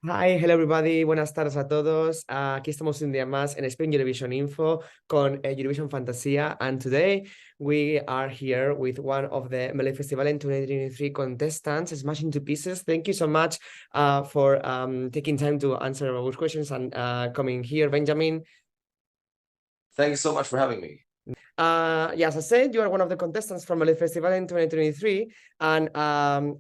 Hi, hello everybody, buenas tardes a todos. Aquí estamos un día más en Spain Eurovision Info con Eurovision Fantasia, and today we are here with one of the Melodifestivalen 2023 contestants, Smashing to Pieces. Thank you so much for taking time to answer our questions and coming here, Benjamin. Thank you so much for having me. Yeah, as I said, you are one of the contestants from Melodifestivalen 2023, and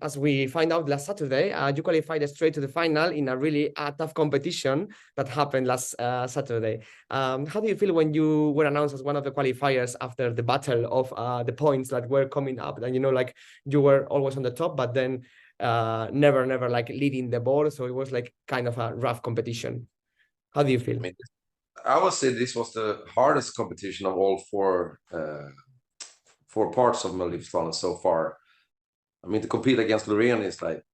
as we find out last Saturday, you qualified straight to the final in a really tough competition that happened last Saturday. How do you feel when you were announced as one of the qualifiers after the battle of the points that were coming up? And like you were always on the top, but then never like leading the board, so it was like kind of a rough competition. How do you feel? I would say this was the hardest competition of all four parts of Melodifestivalen so far. I mean, to compete against Loreen is like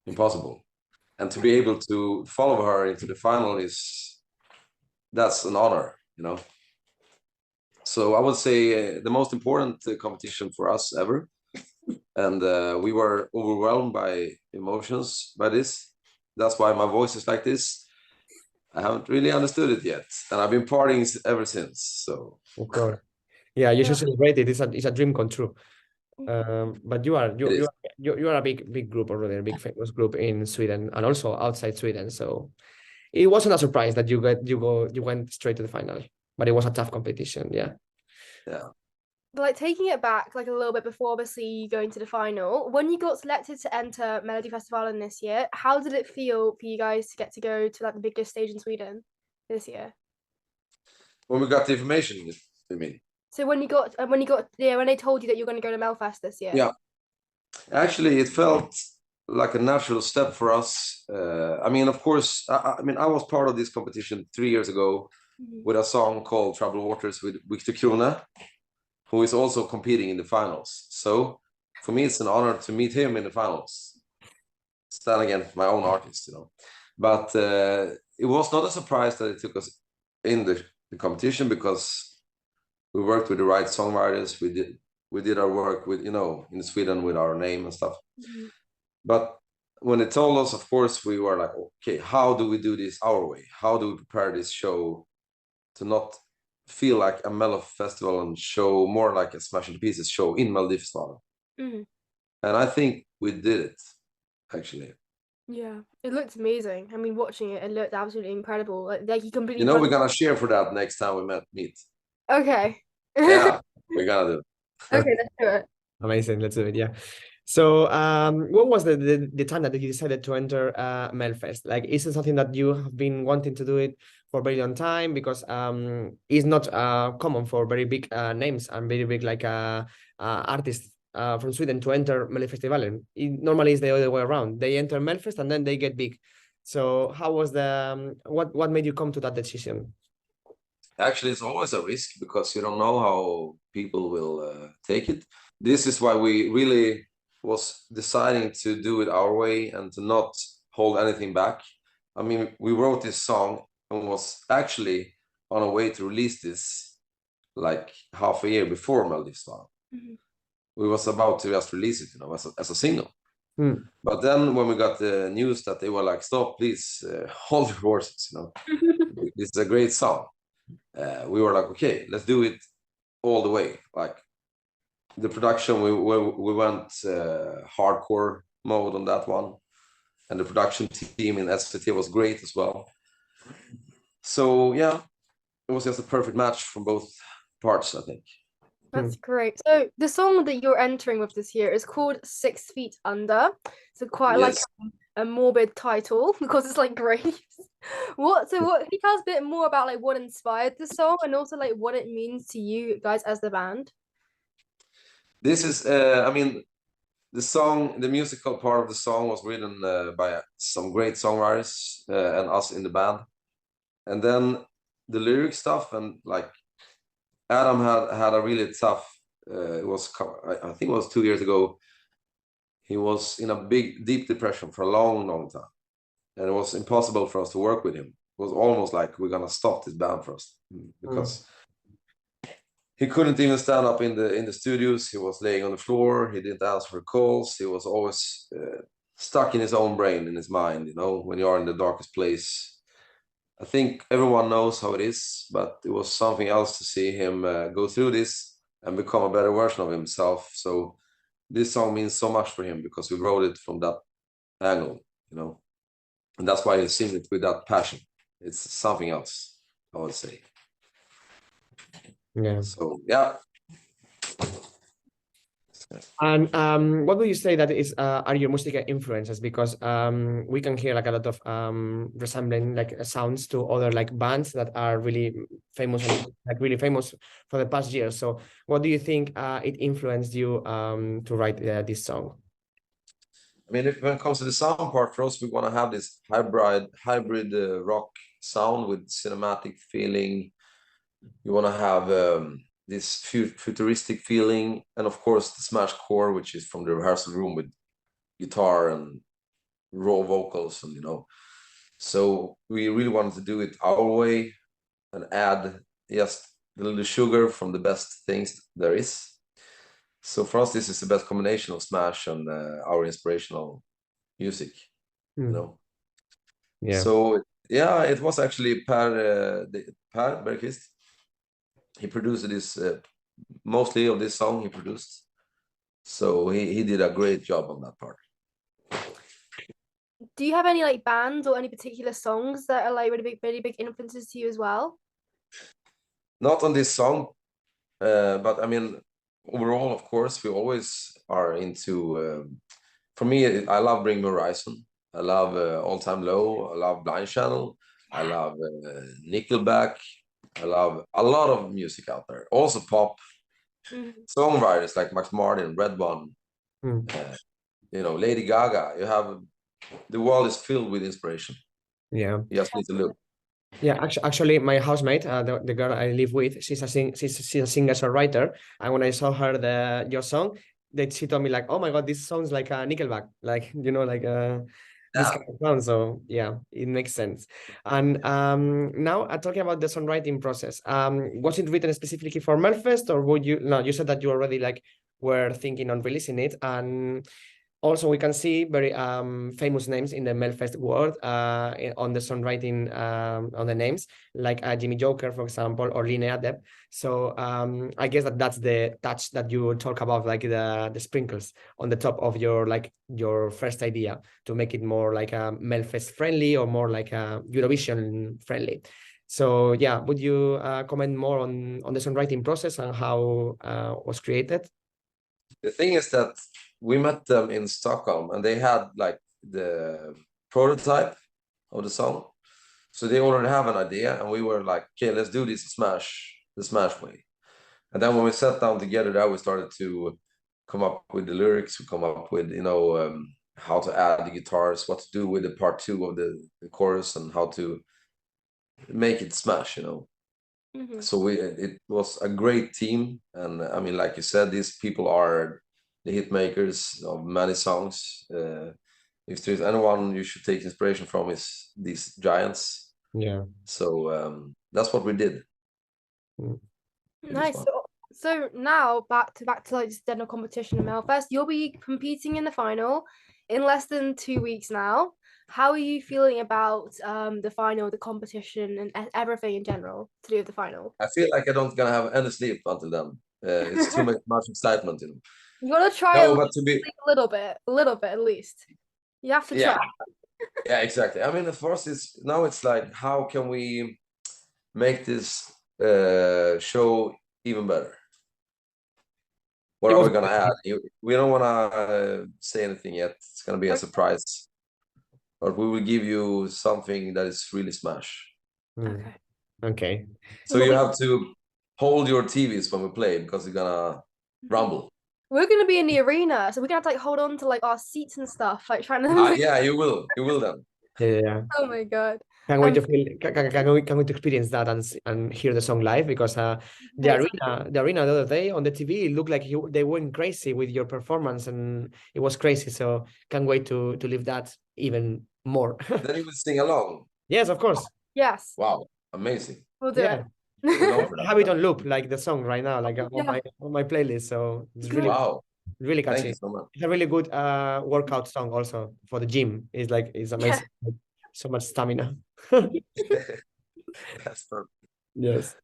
impossible, and to be able to follow her into the final that's an honor, So I would say the most important competition for us ever, and we were overwhelmed by emotions by this. That's why my voice is like this. I haven't really understood it yet, and I've been partying ever since. So, of course, yeah, you should celebrate it. It's a dream come true. But you are a big group already, a big famous group in Sweden and also outside Sweden. So it wasn't a surprise that you went straight to the final, but it was a tough competition. Yeah. But like taking it back like a little bit before obviously going to the final, when you got selected to enter Melodifestivalen this year, how did it feel for you guys to get to go to like the biggest stage in Sweden this year? When we got the information, you mean? So when they told you that you're going to go to Melfest this year? Yeah, actually, it felt like a natural step for us. I mean, of course, I was part of this competition 3 years ago with a song called Troubled Waters with Victor Krone, who is also competing in the finals. So for me, it's an honor to meet him in the finals. Stand against my own artist, But it was not a surprise that it took us in the competition, because we worked with the right songwriters. We did our work with, in Sweden with our name and stuff. But when they told us, of course, we were like, okay, how do we do this our way? How do we prepare this show to not feel like a Melodifestivalen show, more like a Smashing Pieces show in Melodifestivalen? And I think we did it, actually. Yeah, it looked amazing. I mean, watching it looked absolutely incredible. Like you completely. We're gonna share for that next time we meet. Okay. Yeah, we're gonna do it. Okay, let's do it. Amazing, let's do it. Yeah. So, what was the time that you decided to enter Melfest? Like, is it something that you have been wanting to do it for a very long time? Because it's not common for very big names and very big like artists from Sweden to enter Melodifestivalen. It normally is the other way around. They enter Melfest and then they get big. So, how was the what made you come to that decision? Actually, it's always a risk because you don't know how people will take it. This is why we really was deciding to do it our way and to not hold anything back. I mean, we wrote this song and was actually on a way to release this like half a year before Melodifestivalen. We was about to just release it, as a single. But then when we got the news that they were like, stop, please hold your horses, this is a great song. We were like, okay, let's do it all the way. Like the production, we went hardcore mode on that one, and the production team in SVT was great as well. So yeah, it was just a perfect match from both parts, I think. That's great. So the song that you're entering with this year is called 6 Feet Under. So quite like a morbid title because it's like graves. What can you tell us a bit more about like what inspired the song and also like what it means to you guys as the band? This is I mean, the musical part of the song was written by some great songwriters and us in the band. And then the lyric stuff, and like Adam had a really tough I think it was 2 years ago. He was in a deep depression for a long time, and it was impossible for us to work with him. It was almost like we're gonna stop this band first, because he couldn't even stand up in the studios. He was laying on the floor. He didn't answer for calls. He was always stuck in his own brain, in his mind, you know, when you are in the darkest place. I think everyone knows how it is, but it was something else to see him go through this and become a better version of himself. So this song means so much for him because we wrote it from that angle, you know, and that's why he sings it with that passion. It's something else, I would say. Yeah. So yeah. And what would you say that is are your musical influences? Because we can hear like a lot of resembling like sounds to other like bands that are really famous and like really famous for the past year. So what do you think it influenced you to write this song? I mean, when it comes to the sound part, for us, we want to have this hybrid rock sound with cinematic feeling. You want to have this futuristic feeling, and of course the smash core, which is from the rehearsal room with guitar and raw vocals, and you know. So we really wanted to do it our way and add just a little sugar from the best things there is. So for us, this is the best combination of smash and our inspirational music, you know. Yeah. So yeah, it was actually Per Bergqvist. He produced this mostly of this song he produced, so he did a great job on that part. Do you have any like bands or any particular songs that are like really big influences to you as well? Not on this song, but I mean, overall, of course, we always are into. For me, I love Bring Me Horizon. I love All Time Low. I love Blind Channel. I love Nickelback. I love a lot of music out there. Also pop. Songwriters like Max Martin, Red One, you know, Lady Gaga. You have the world is filled with inspiration. Yeah. You just need to look. Yeah, actually, my housemate, the girl I live with, she's a singer-songwriter, and when I saw her your song, that she told me like, "Oh my God, this sounds like a Nickelback, like you know, like this kind of sound." So yeah, it makes sense. And now talking about the songwriting process, was it written specifically for Melfest, or would you? No, you said that you already like were thinking on releasing it, and also, we can see very famous names in the Melfest world on the songwriting on the names, like Jimmy Joker, for example, or Linnea Depp. So I guess that's the touch that you talk about, like the sprinkles on the top of your first idea to make it more like a Melfest friendly or more like a Eurovision friendly. So yeah, would you comment more on the songwriting process and how was created? The thing is that we met them in Stockholm and they had like the prototype of the song. So they already have an idea and we were like, okay, let's do this the smash way. And then when we sat down together there, we started to come up with the lyrics, we come up with, you know, how to add the guitars, what to do with the part two of the chorus and how to make it smash, you know. So it was a great team, and I mean, like you said, these people are the hit makers of many songs. If there's anyone you should take inspiration from, is these giants. Yeah. So that's what we did. Nice. So now back to like just general competition in Melfest. You'll be competing in the final in less than 2 weeks now. How are you feeling about the final, the competition, and everything in general to do with the final? I feel like I don't gonna have any sleep until then. It's too much excitement, you know. You gotta try a little bit at least. You have to try. Yeah, exactly. I mean, for us, it's like, how can we make this show even better? What are we gonna add? We don't want to say anything yet. It's gonna be a surprise, but we will give you something that is really smash. Okay. So you have to hold your TVs when we play because it's gonna rumble. We're gonna be in the arena, so we're gonna have to like hold on to like our seats and stuff, like trying to. Yeah, you will then. Yeah. Oh my God. Can't wait to feel. Can wait to experience that and hear the song live because the arena the other day on the TV, it looked like they went crazy with your performance and it was crazy. So can't wait to live that even more. Then you will sing along. Yes, of course. Yes. Wow, amazing. We'll do it. I have it on loop, like the song right now, like on my playlist. So it's really Really Thank catchy. you so much. It's a really good workout song also for the gym. It's amazing. So much stamina. That's perfect. Yes.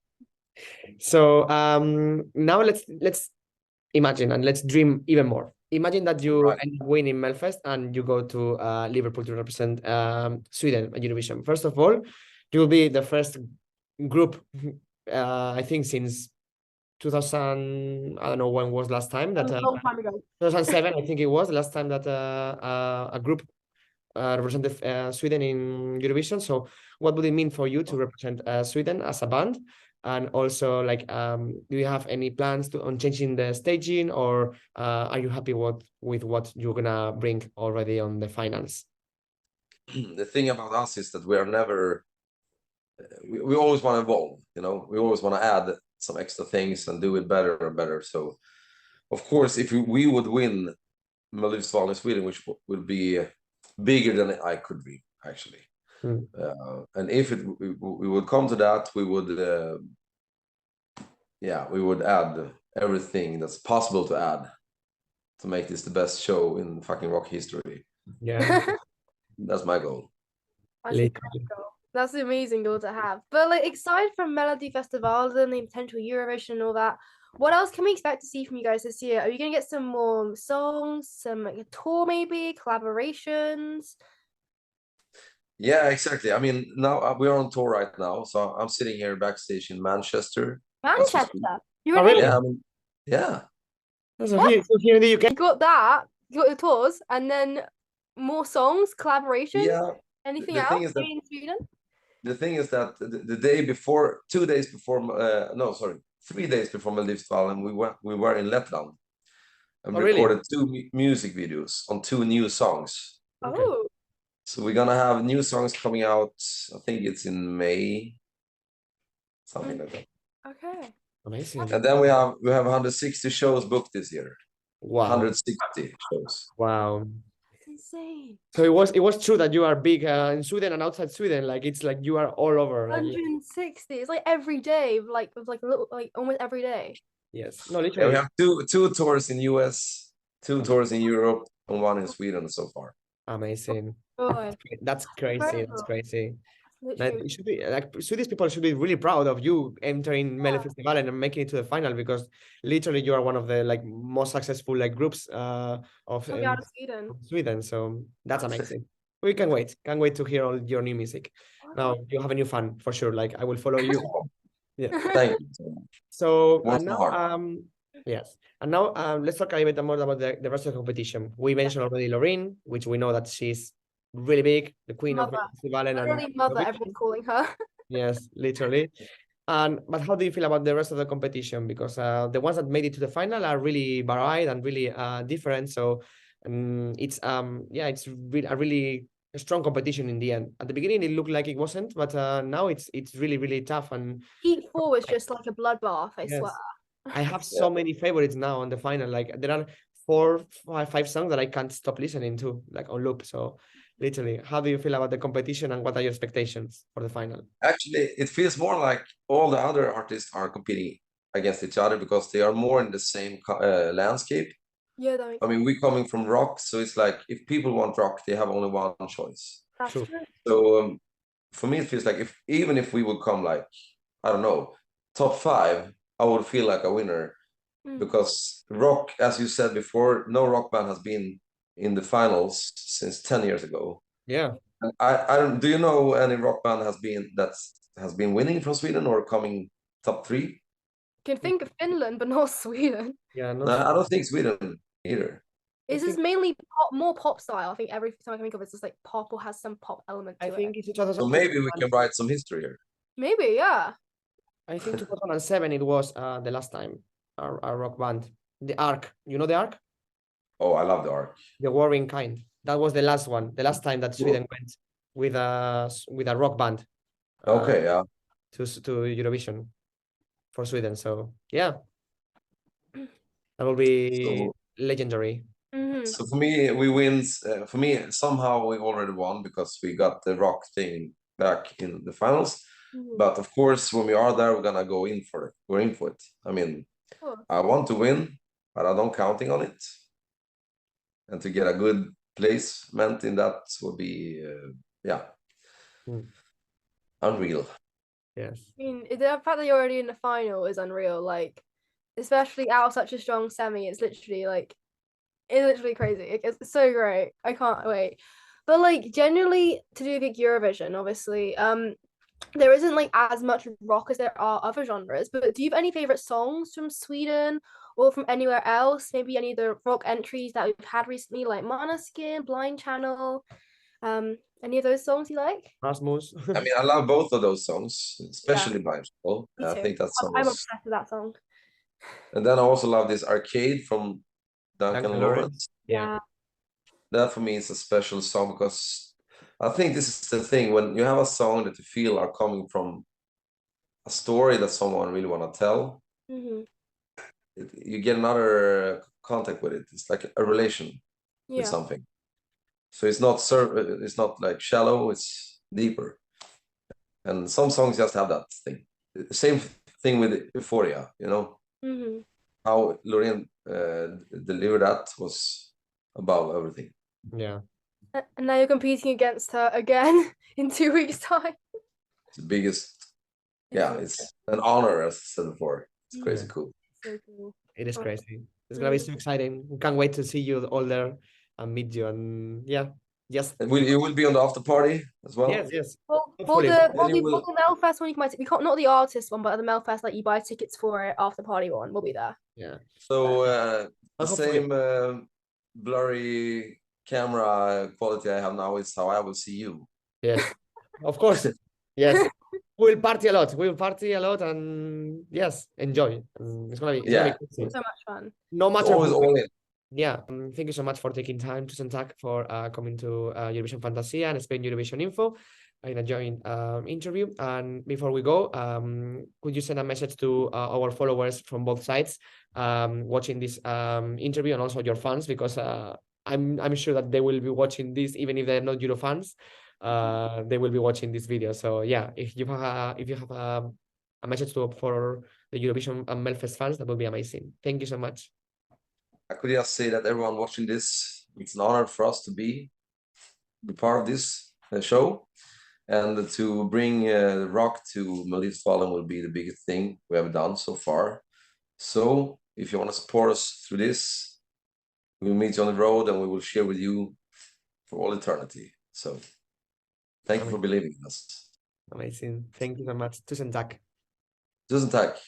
So now let's imagine and let's dream even more. Imagine that you Right. end up winning Melfest and you go to Liverpool to represent Sweden at Eurovision. First of all, you will be the first group, I think since 2000, I don't know when was last time that A long time ago. 2007, I think it was the last time that a group represented Sweden in Eurovision. So what would it mean for you to represent Sweden as a band? And also, like, do you have any plans on changing the staging, or are you happy with what you're gonna bring already on the finals? The thing about us is that we are never, we always want to evolve, you know, we always want to add some extra things and do it better and better. So, of course, if we would win Melodifestivalen in Sweden, which would be bigger than I could be, actually. And if we would come to that, we would, we would add everything that's possible to add to make this the best show in fucking rock history. Yeah. That's my goal. That's a great goal. That's an amazing goal to have. But like, aside from Melodifestivalen and the potential Eurovision and all that, what else can we expect to see from you guys this year? Are you gonna get some more songs, some like a tour, maybe collaborations? Yeah, exactly. I mean, now we're on tour right now, so I'm sitting here backstage in Manchester. Manchester. You're Oh, in really? Yeah, I mean, yeah. So here in the UK. You got that, you got your tours, and then more songs, collaborations. Yeah. Anything The thing else is that in Sweden? the thing is that the day before, 2 days before, no, sorry, 3 days before Melodifestivalen, we were in Letland and Oh, really? recorded two music videos on two new songs. Okay. Oh, So we're gonna have new songs coming out. I think it's in May, something like that. okay. Amazing. And then we have 160 shows booked this year. Wow. 160 shows. Wow. That's insane. So it was true that you are big in Sweden and outside Sweden. Like it's like you are all over. Like, 160. It's like every day, like with like a little, like almost every day. yes. No, Yeah, literally. we have two tours in US, two tours in Europe, and one in Sweden so far. Amazing. Oh, That's crazy. That's incredible. crazy. Like, Literally. it should be like Swedish people should be really proud of you entering Melodifestivalen and making it to the final, because literally you are one of the like most successful like groups of Coming out of Sweden. Sweden. So that's amazing. We can wait. Can't wait to hear all your new music. Now you have a new fan for sure. Like I will follow you. Yeah. Thank you so much. So Works and now hard. yes. And now let's talk a little bit more about the rest of the competition. We mentioned already Loreen, which we know that she's really big, the queen of Mother. Melodifestivalen and Literally mother, Eurovision. everyone's calling her. Yes, literally. But how do you feel about the rest of the competition? Because the ones that made it to the final are really varied and really different. So it's a really strong competition in the end. At the beginning, it looked like it wasn't, but now it's really really tough. And Heat 4 was just like a bloodbath, I swear. I have so many favorites now on the final. Like there are 4, 5 songs that I can't stop listening to, like on loop. So literally, how do you feel about the competition and what are your expectations for the final? Actually, it feels more like all the other artists are competing against each other because they are more in the same landscape. Yeah, that makes I mean, we're coming from rock, so it's like if people want rock, they have only one choice. That's True. true. So for me, it feels like even if we would come like, I don't know, top 5, I would feel like a winner. Because rock, as you said before, no rock band has been in the finals since 10 years ago. Yeah. And I don't. Do you know any rock band has been winning from Sweden or coming top 3? You can think of Finland, but not Sweden. Yeah, No, I don't think Sweden either. Is this mainly more pop style? I think every time I can think of it, it's just like pop or has some pop element to I it. think it's 2000. So maybe we can write some history here. Maybe, yeah. I think 2007 it was the last time our rock band, the Ark. You know the Ark? Oh, I love the Ark. The Warring Kind. That was the last one. The last time that Sweden went with a rock band. Okay, yeah. To Eurovision for Sweden. So yeah, that will be legendary. So for me, we win. For me, somehow we already won because we got the rock thing back in the finals. But of course, when we are there, we're gonna go in for it. We're in for it. I mean, I want to win, but I don't counting on it. and to get a good placement in that would be unreal. I Yes. mean, the fact that you're already in the final is unreal. Like, especially out of such a strong semi, it's literally crazy. It's so great. I can't wait. But like, generally, to do big Eurovision, obviously, there isn't like as much rock as there are other genres. But do you have any favorite songs from Sweden or from anywhere else? Maybe any of the rock entries that we've had recently, like Måneskin, Blind Channel. Any of those songs you like? Rasmus. I mean, I love both of those songs, especially Blind Channel. Me I too. think that song I'm was. obsessed with that song. And then I also love this Arcade from Duncan Lawrence. Yeah. That for me is a special song because I think this is the thing, when you have a song that you feel are coming from a story that someone really want to tell, you get another contact with it. It's like a relation with something. So it's not like shallow, it's deeper. And some songs just have that thing. Same thing with Euphoria, you know. How Loreen delivered that was above everything. Yeah. And now you're competing against her again in 2 weeks' time. It's the biggest. Yeah, it's an honor, as I said before. It's crazy cool. So cool. It is crazy. It's gonna be so exciting. Can't wait to see you all there and meet you. And yeah, yes. And you will be on the after party as well? Yes. Well, for Hopefully. the Melfest one, you might not the artist one, but the Melfest, like you buy tickets for it after party one, we'll be there. Yeah. So the hopefully- same blurry camera quality I have now is how I will see you. Yes, of course. Yes. We'll party a lot. We'll party a lot and yes, enjoy. And it's gonna be crazy. So much fun. No matter Always all in. Yeah, thank you so much for taking time to Santak for coming to Eurovision Fantasia and Spain Eurovision Info in a joint interview. And before we go, could you send a message to our followers from both sides watching this interview and also your fans, because I'm sure that they will be watching this even if they're not Euro fans. They will be watching this video. So yeah, if you have a message for the Eurovision and Melfest fans, that would be amazing. Thank you so much. I could just say that everyone watching this, it's an honor for us to be part of this show, and to bring rock to Melodifestivalen will be the biggest thing we have done so far. So if you want to support us through this, we'll meet you on the road and we will share with you for all eternity. So thank you for believing in us. Amazing. Thank you so much. Tusen tack. Tusen tack.